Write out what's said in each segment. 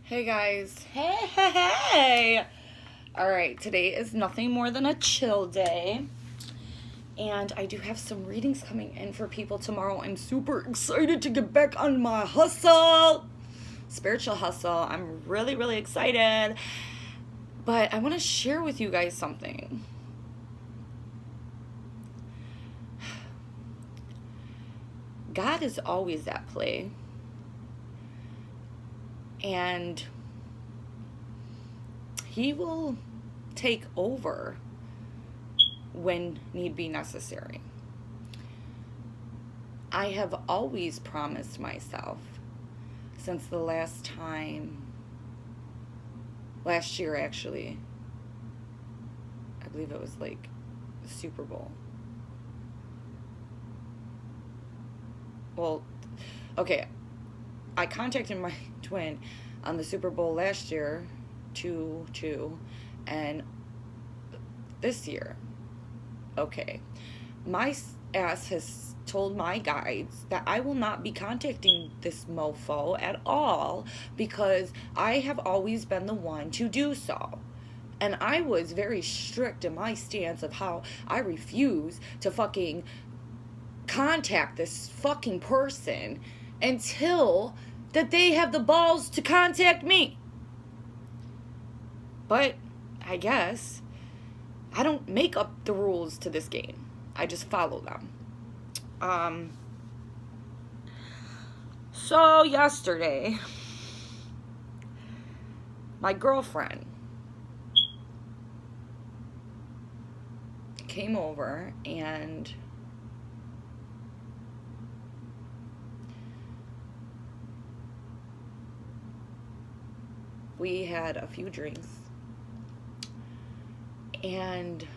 Hey guys. Hey. All right, today is nothing more than a chill day. And I do have some readings coming in for people tomorrow. I'm super excited to get back on my hustle. Spiritual hustle. I'm really, really excited. But I want to share with you guys something. God is always at play. And he will take over when need be necessary. I have always promised myself since the last year actually, I believe it was like the Super Bowl. Well, okay, I contacted my twin on the Super Bowl last year, 2-2, and this year, okay, my ass has told my guides that I will not be contacting this mofo at all because I have always been the one to do so. And I was very strict in my stance of how I refuse to fucking contact this fucking person until that they have the balls to contact me. But I guess I don't make up the rules to this game. I just follow them. So yesterday, my girlfriend came over and we had a few drinks, and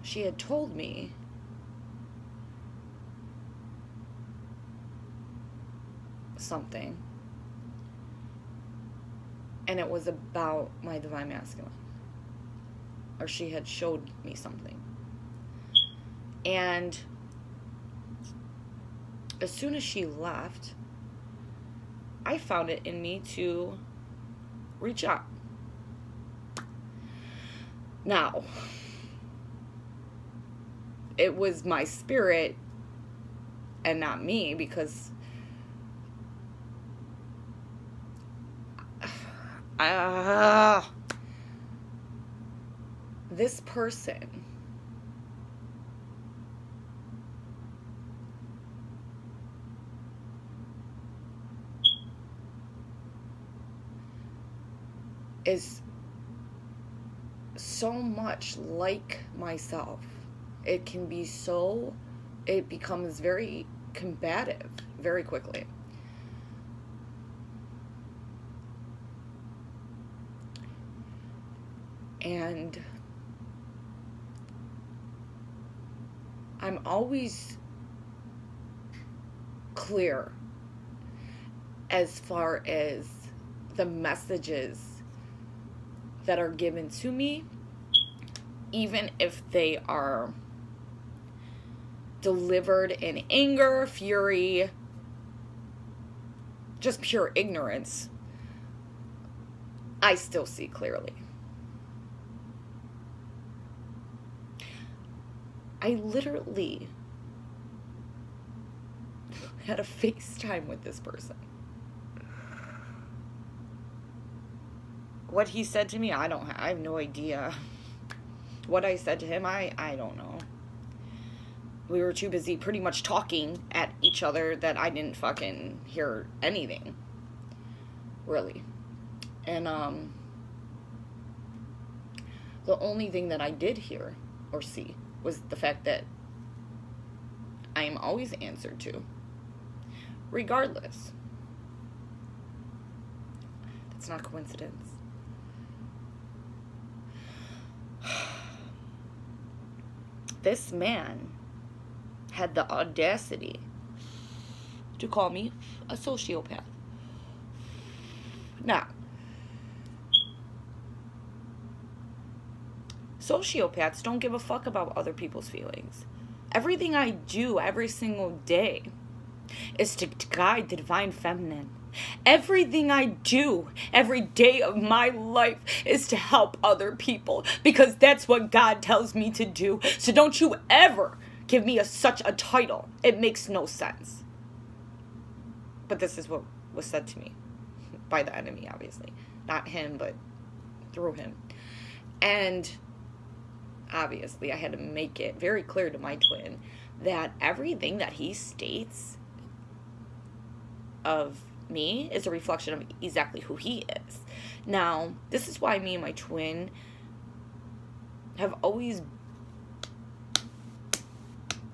she had told me something, and it was about my divine masculine, or she had showed me something. And as soon as she left, I found it in me to reach out. Now, it was my spirit and not me, because this person is so much like myself. It becomes very combative very quickly. And I'm always clear as far as the messages that are given to me, even if they are delivered in anger, fury, just pure ignorance. I still see clearly. I literally had a FaceTime with this person. What he said to me, I have no idea. What I said to him, I don't know. We were too busy pretty much talking at each other that I didn't fucking hear anything. Really. And, the only thing that I did hear or see was the fact that I am always answered to. Regardless. That's not coincidence. This man had the audacity to call me a sociopath. Now, sociopaths don't give a fuck about other people's feelings. Everything I do every single day is to guide the divine feminine Everything I do every day of my life is to help other people because that's what God tells me to do. So don't you ever give me such a title. It makes no sense. But this is what was said to me by the enemy, obviously. Not him, but through him. And obviously I had to make it very clear to my twin that everything that he states of me is a reflection of exactly who he is. Now, this is why me and my twin have always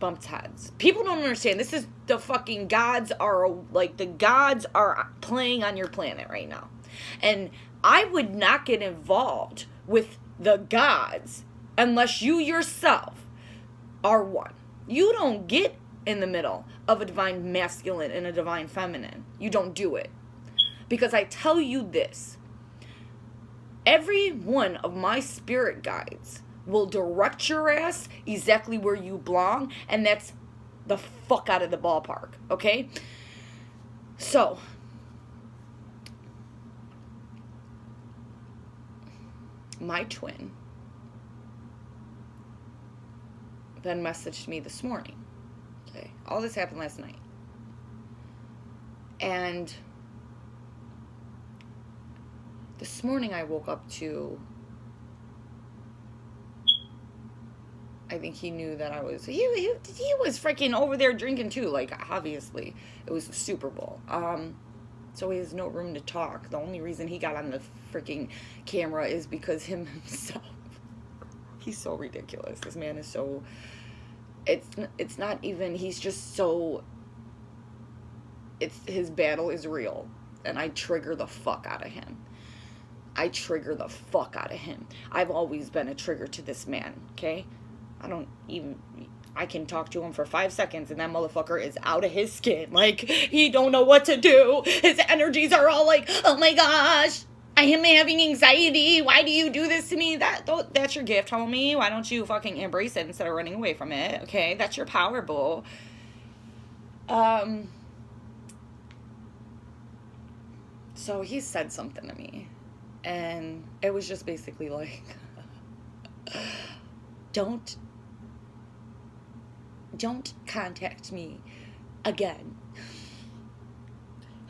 bumped heads. People don't understand. This is the fucking gods are, like, the gods are playing on your planet right now. And I would not get involved with the gods unless you yourself are one. You don't get in the middle of a divine masculine and a divine feminine. You don't do it. Because I tell you this, every one of my spirit guides will direct your ass exactly where you belong, and that's the fuck out of the ballpark, okay? So, my twin then messaged me this morning. Okay, all this happened last night. And this morning I woke up to, I think he knew that I was, he was freaking over there drinking too. Like, obviously, it was the Super Bowl. So he has no room to talk. The only reason he got on the freaking camera is because him himself. He's so ridiculous. This man is so, it's not even, he's just so, his battle is real. And I trigger the fuck out of him. I've always been a trigger to this man, okay? I can talk to him for 5 seconds and that motherfucker is out of his skin. Like, he don't know what to do. His energies are all like, oh my gosh, I am having anxiety. Why do you do this to me? That's your gift, homie. Why don't you fucking embrace it instead of running away from it? Okay, that's your power, boo. So he said something to me, and it was just basically like, don't contact me again.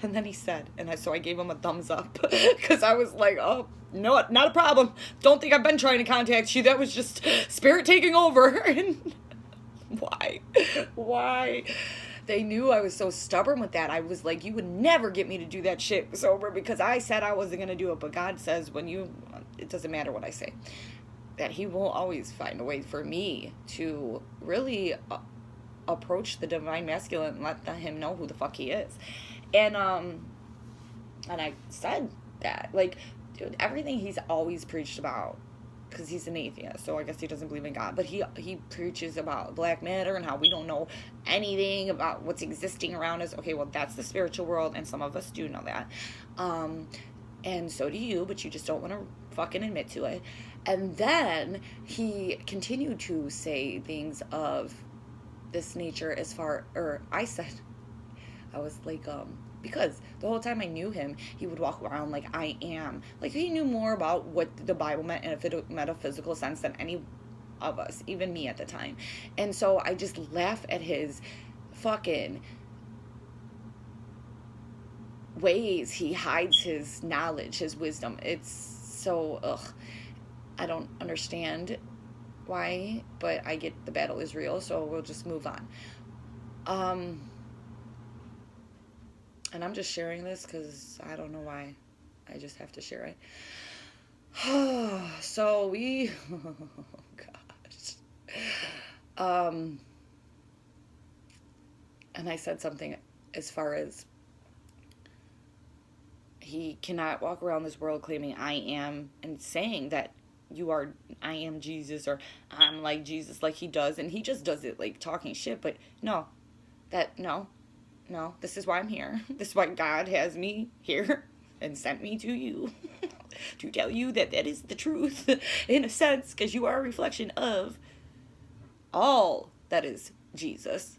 And then he said, so I gave him a thumbs up because I was like, oh, no, not a problem. Don't think I've been trying to contact you. That was just spirit taking over. And why? They knew I was so stubborn with that. I was like, you would never get me to do that shit sober because I said I wasn't going to do it. But God says it doesn't matter what I say, that he will always find a way for me to really approach the divine masculine and let him know who the fuck he is. And I said that, like, dude, everything he's always preached about, because he's an atheist, so I guess he doesn't believe in God, but he preaches about black matter and how we don't know anything about what's existing around us. Okay, well, that's the spiritual world, and some of us do know that. And so do you, but you just don't want to fucking admit to it. And then he continued to say things of this nature I was like, because the whole time I knew him, he would walk around like I am. Like, he knew more about what the Bible meant in a metaphysical sense than any of us, even me at the time. And so I just laugh at his fucking ways. He hides his knowledge, his wisdom. It's so, I don't understand why, but I get the battle is real, so we'll just move on. And I'm just sharing this because I don't know why. I just have to share it. So oh gosh. And I said something as far as he cannot walk around this world claiming I am and saying that I am Jesus or I'm like Jesus like he does, and he just does it like talking shit. But no, this is why I'm here. This is why God has me here and sent me to you to tell you that is the truth in a sense, because you are a reflection of all that is Jesus.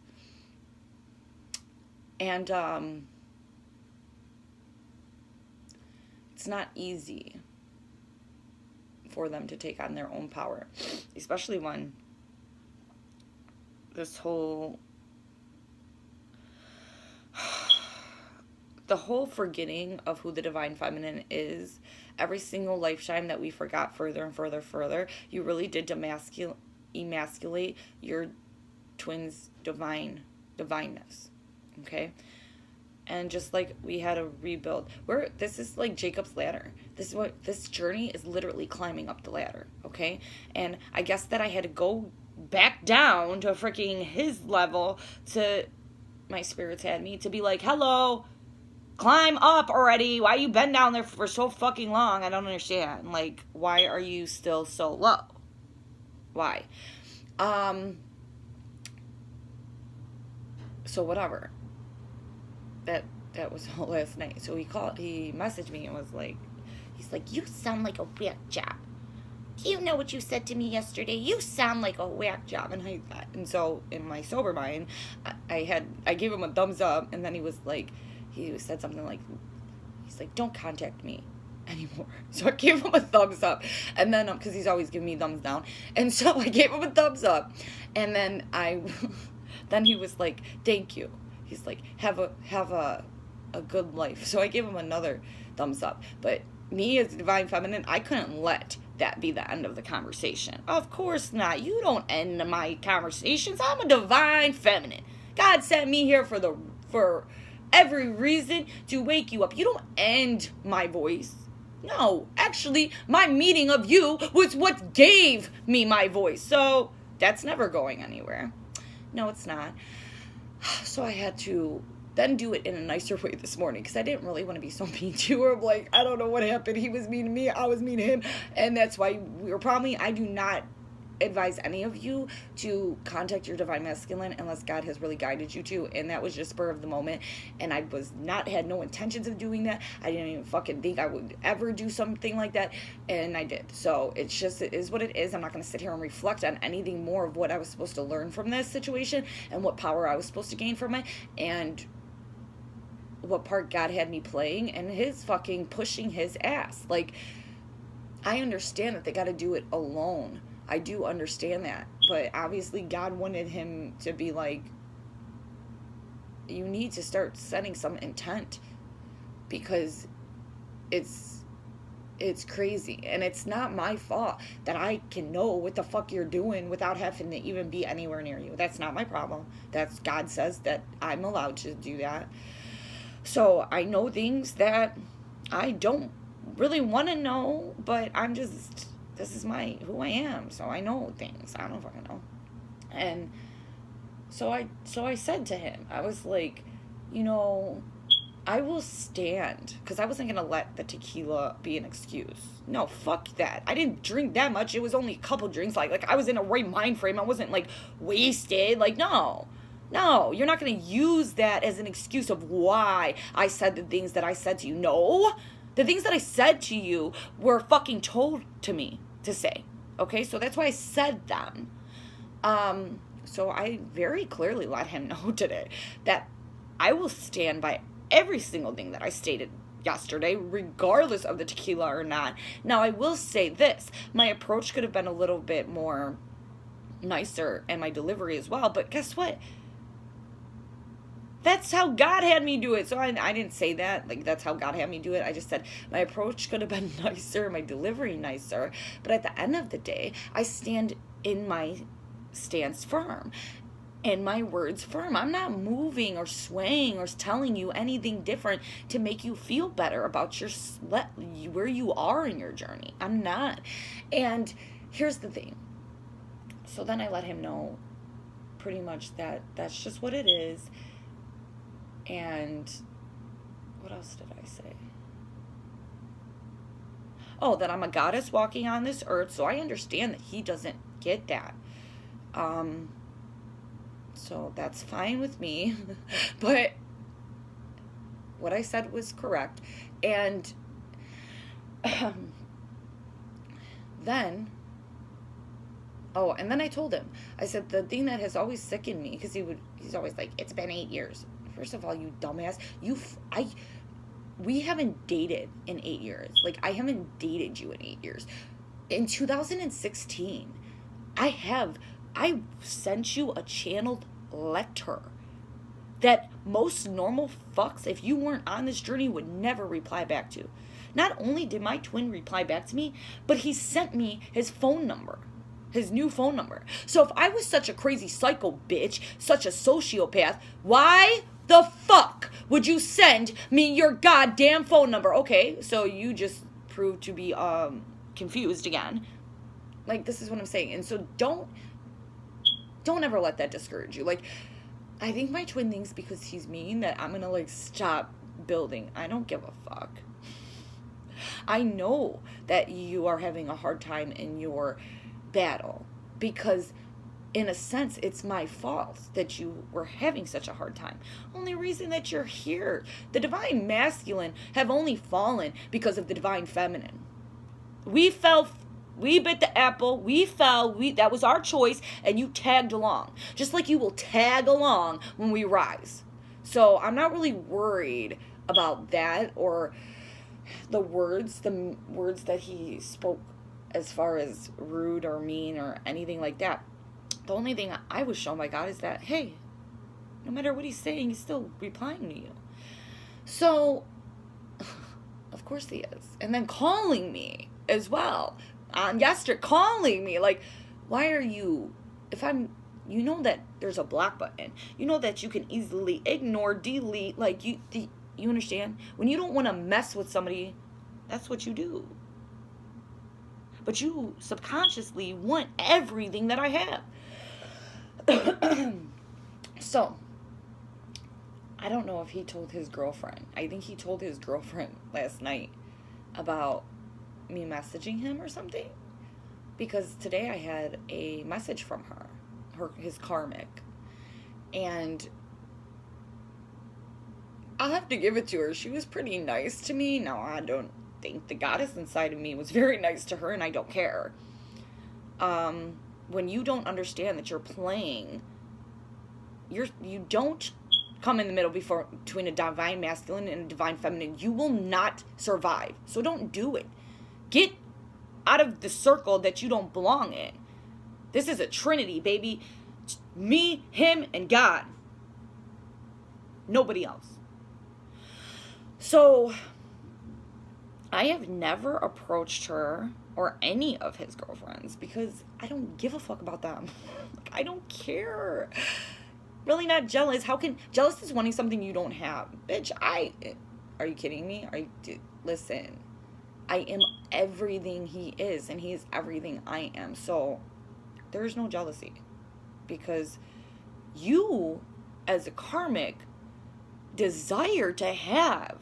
And it's not easy for them to take on their own power, especially when this whole the whole forgetting of who the divine feminine is, every single lifetime that we forgot further and further, you really did emasculate your twin's divineness. Okay? And just like we had a rebuild, this is like Jacob's ladder. This journey is literally climbing up the ladder, okay? And I guess that I had to go back down to freaking his level my spirits had me to be like, hello, climb up already. Why you been down there for so fucking long? I don't understand. Like, why are you still so low? Why? So whatever. That was all last night. So he messaged me and was like, he's like, you sound like a whack job. Do you know what you said to me yesterday? You sound like a whack job. And so in my sober mind, I gave him a thumbs up, and then he said something like, he's like, don't contact me anymore. So I gave him a thumbs up, and then because he's always giving me thumbs down, and so I gave him a thumbs up, and then then he was like, thank you. He's like, have a good life. So I gave him another thumbs up. But me as a divine feminine, I couldn't let that be the end of the conversation. Of course not. You don't end my conversations. I'm a divine feminine. God sent me here for every reason to wake you up. You don't end my voice. No, actually, my meeting of you was what gave me my voice. So that's never going anywhere. No, it's not. So I had to then do it in a nicer way this morning, because I didn't really want to be so mean to her. Like, I don't know what happened. He was mean to me. I was mean to him. And that's why we were probably, I do not advise any of you to contact your divine masculine unless God has really guided you to. And that was just spur of the moment. And I had no intentions of doing that. I didn't even fucking think I would ever do something like that. And I did. So it is what it is. I'm not going to sit here and reflect on anything more of what I was supposed to learn from this situation and what power I was supposed to gain from it. And what part God had me playing and his fucking pushing his ass. Like, I understand that they got to do it alone. I do understand that. But obviously God wanted him to be like, you need to start setting some intent, because it's crazy. And it's not my fault that I can know what the fuck you're doing without having to even be anywhere near you. That's not my problem. That's God says that I'm allowed to do that. So I know things that I don't really want to know, but this is who I am. So I know things. I don't fucking know. And so I said to him, I was like, I will stand, because I wasn't going to let the tequila be an excuse. No, fuck that. I didn't drink that much. It was only a couple drinks. Like I was in a right mind frame. I wasn't like wasted. Like, no, you're not going to use that as an excuse of why I said the things that I said to you. No, the things that I said to you were fucking told to me to say. Okay, so that's why I said them. So I very clearly let him know today that I will stand by every single thing that I stated yesterday, regardless of the tequila or not. Now, I will say this. My approach could have been a little bit more nicer, and my delivery as well, but guess what? That's how God had me do it. So I didn't say that. Like, that's how God had me do it. I just said my approach could have been nicer, my delivery nicer. But at the end of the day, I stand in my stance firm and my words firm. I'm not moving or swaying or telling you anything different to make you feel better about where you are in your journey. I'm not. And here's the thing. So then I let him know pretty much that that's just what it is. And what else did I say? Oh, that I'm a goddess walking on this earth, so I understand that he doesn't get that. So that's fine with me. But what I said was correct. And then I told him, I said, the thing that has always sickened me, because he's always like, it's been 8 years. First of all, you dumbass, we haven't dated in 8 years. Like, I haven't dated you in 8 years. In 2016, I sent you a channeled letter that most normal fucks, if you weren't on this journey, would never reply back to. Not only did my twin reply back to me, but he sent me his phone number, his new phone number. So if I was such a crazy psycho bitch, such a sociopath, why the fuck would you send me your goddamn phone number? Okay, so you just proved to be confused again. Like, this is what I'm saying. And so don't ever let that discourage you. Like, I think my twin thinks because he's mean that I'm gonna, like, stop building. I don't give a fuck. I know that you are having a hard time in your battle because, in a sense, it's my fault that you were having such a hard time. Only reason that you're here. The divine masculine have only fallen because of the divine feminine. We fell, we bit the apple, we fell, that was our choice, and you tagged along. Just like you will tag along when we rise. So I'm not really worried about that or the words that he spoke as far as rude or mean or anything like that. The only thing I was shown by God is that, hey, no matter what he's saying, he's still replying to you. So, of course he is. And then calling me as well. Yesterday, calling me. Like, why are you, you know that there's a block button. You know that you can easily ignore, delete, like, you understand? When you don't want to mess with somebody, that's what you do. But you subconsciously want everything that I have. So, I don't know if he told his girlfriend. I think he told his girlfriend last night about me messaging him or something. Because today I had a message from his karmic. And I'll have to give it to her. She was pretty nice to me. Now, I don't think the goddess inside of me was very nice to her, and I don't care. When you don't understand that you're playing, you don't come in the middle between a divine masculine and a divine feminine. You will not survive. So don't do it. Get out of the circle that you don't belong in. This is a trinity, baby. Me, him, and God. Nobody else. So, I have never approached her or any of his girlfriends because I don't give a fuck about them. Like, I don't care. Really not jealous. Jealous is wanting something you don't have. Bitch, are you kidding me? Listen, I am everything he is, and he is everything I am. So, there's no jealousy. Because you, as a karmic, desire to have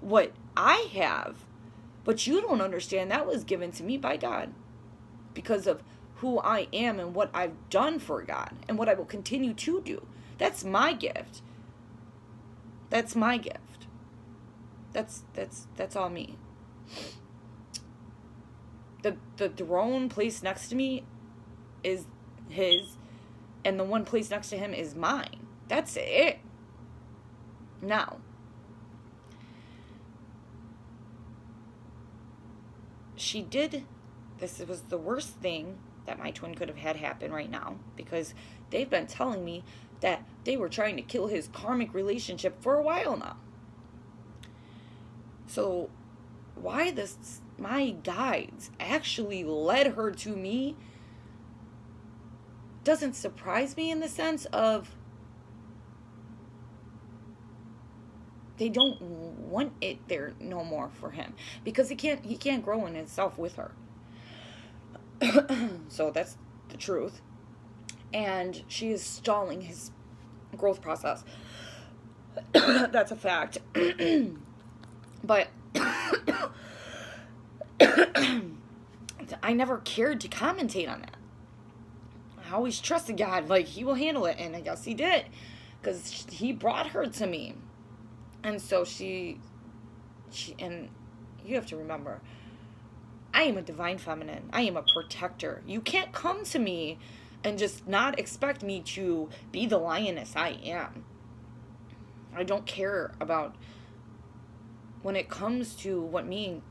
what I have, but you don't understand that was given to me by God because of who I am and what I've done for God and what I will continue to do. That's my gift. That's my gift. That's all me. The throne placed next to me is his, and the one placed next to him is mine. That's it. Now, this was the worst thing that my twin could have had happen right now, because they've been telling me that they were trying to kill his karmic relationship for a while now. So, why my guides actually led her to me doesn't surprise me, in the sense of they don't want it there no more for him, because he can't grow in himself with her. So that's the truth. And she is stalling his growth process. That's a fact. But I never cared to commentate on that. I always trusted God, like, he will handle it, and I guess he did, because he brought her to me. And so she, and you have to remember, I am a divine feminine. I am a protector. You can't come to me and just not expect me to be the lioness I am. I don't care about when it comes to what me and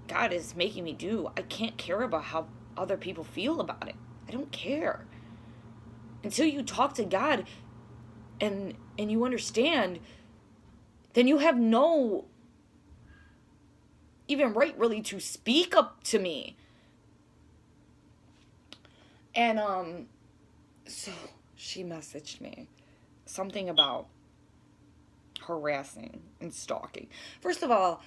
God is making me do, I can't care about how other people feel about it. I don't care. Until you talk to God and you understand, then you have no even right really to speak up to me. And so she messaged me something about harassing and stalking. First of all,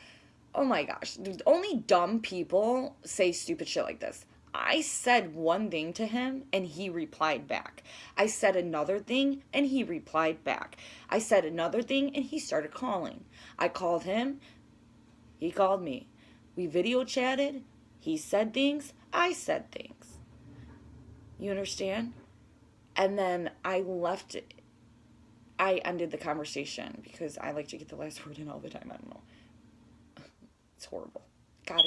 oh my gosh, only dumb people say stupid shit like this. I said one thing to him and he replied back. I said another thing and he replied back. I said another thing and he started calling. I called him, he called me. We video chatted, he said things, I said things. You understand? And then I left it. I ended the conversation because I like to get the last word in all the time. I don't know. It's horrible. God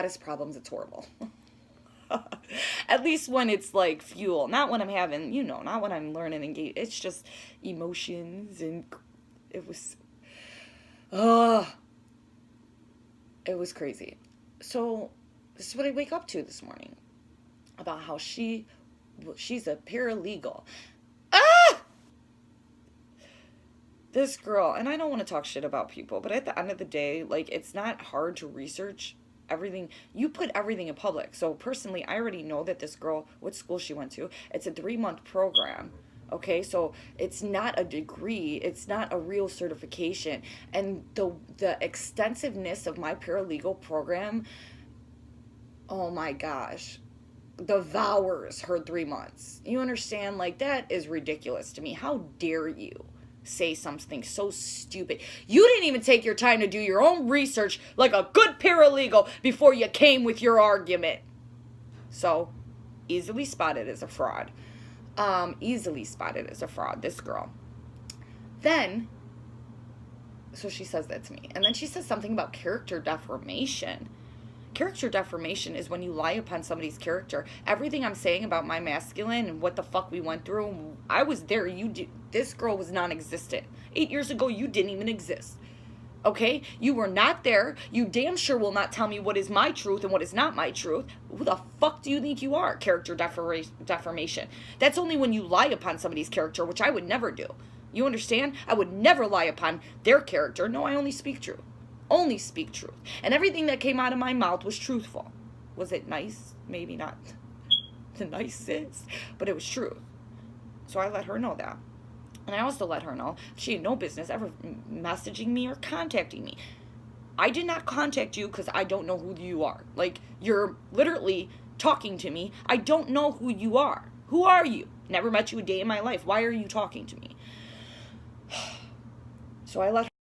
is problems. It's horrible. At least when it's like fuel. Not when I'm having, not when I'm learning and it's just emotions and it was crazy. So this is what I wake up to this morning. About how she's a paralegal. This girl, and I don't want to talk shit about people, but at the end of the day, like, it's not hard to research everything. You put everything in public. So personally, I already know that this girl, what school she went to, it's a 3-month program. Okay, so it's not a degree, it's not a real certification. And the extensiveness of my paralegal program, oh my gosh, devours her 3 months. You understand? Like, that is ridiculous to me. How dare you say something so stupid? You didn't even take your time to do your own research like a good paralegal before you came with your argument. So, easily spotted as a fraud. This girl. Then, so she says that to me. And then she says something about character defamation. Character defamation is when you lie upon somebody's character. Everything I'm saying about my masculine and what the fuck we went through, I was there. This girl was non-existent. 8 years ago, you didn't even exist. Okay? You were not there. You damn sure will not tell me what is my truth and what is not my truth. Who the fuck do you think you are? Character defamation. That's only when you lie upon somebody's character, which I would never do. You understand? I would never lie upon their character. No, I only speak truth. Only speak truth. And everything that came out of my mouth was truthful. Was it nice? Maybe not the nicest, but it was true. So I let her know that. And I also let her know she had no business ever messaging me or contacting me. I did not contact you because I don't know who you are. Like, you're literally talking to me. I don't know who you are. Who are you? Never met you a day in my life. Why are you talking to me? So I let